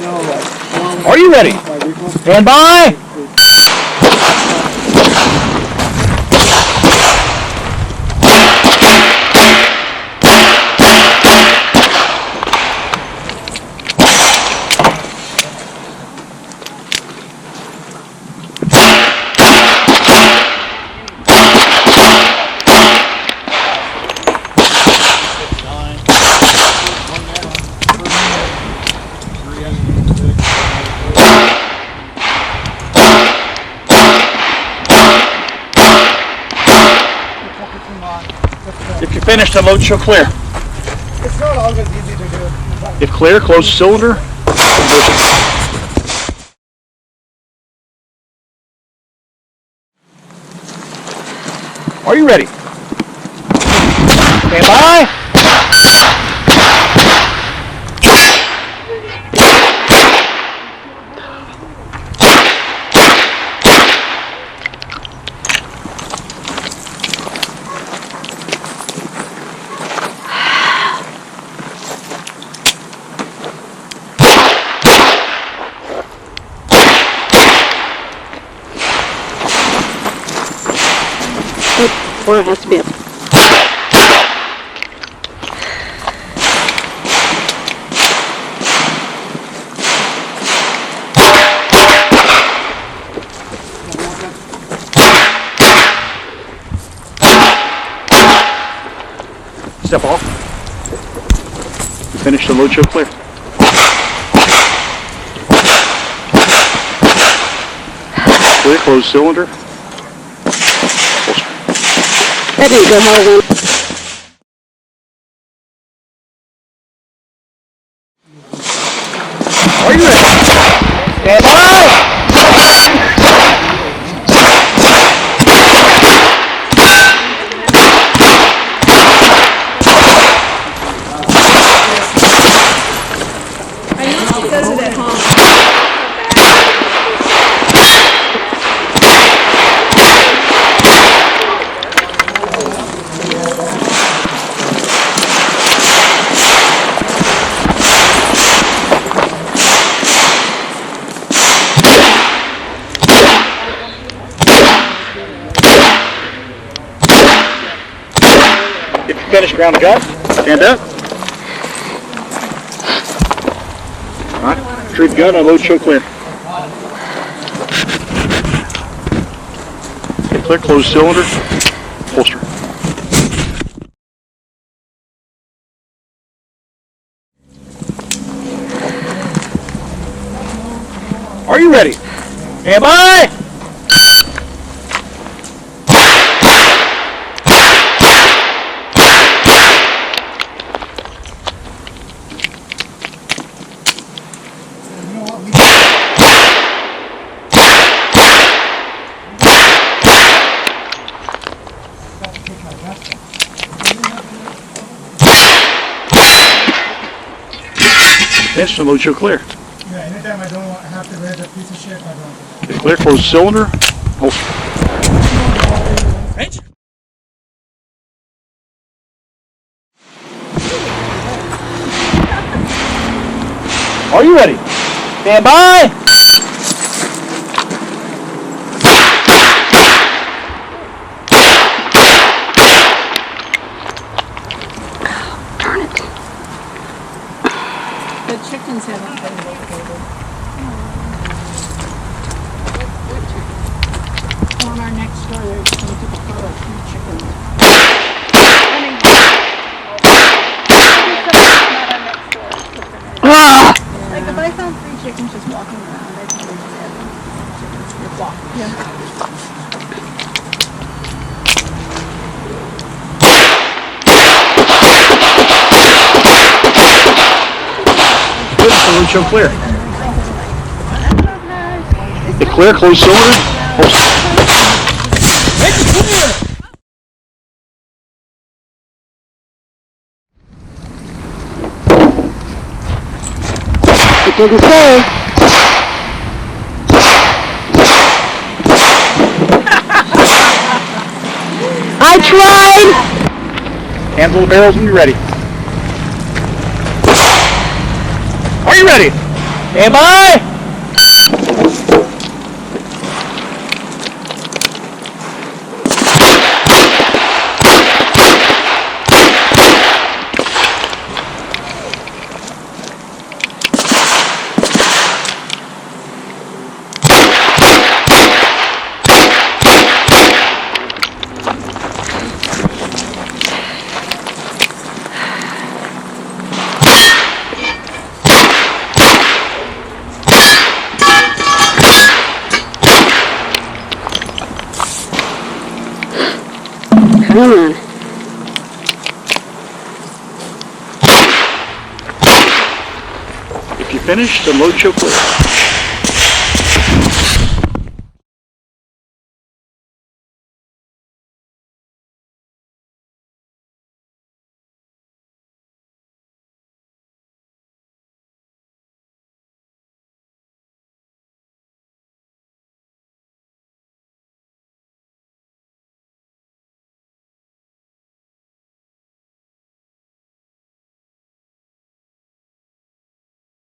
Are you ready? Stand by! If you're finished, unload, show clear. It's not always easy to do. If clear, close the cylinder. Are you ready? Stand by. Or it has to be up. Step off. Finish the load, show clear. Clear, close cylinder. That didn't go hard one. Are you ready? Stand by! I know she says it at home. If you finish ground the gun, stand up. Alright, retrieve the gun, unload, show clear. Get clear, close cylinder, holster. Are you ready? Stand by! Finish and load, show clear. Yeah, anytime I don't have to wear the piece of shit, I don't. Get clear, close cylinder, holster. Right. Are you ready? Stand by! Darn it. The chickens haven't been located. On our next door, there's some people call it chickens. Like if I found 3 chickens just walking around, I'd probably just have chickens for a walk. Yeah. Good, cylinder, show clear. Get clear, close cylinder, holster. Make it clear! It didn't say. I tried! Handle the barrels when you're ready. Are you ready? Hey, bye! Come on. If you finish, then load your clip.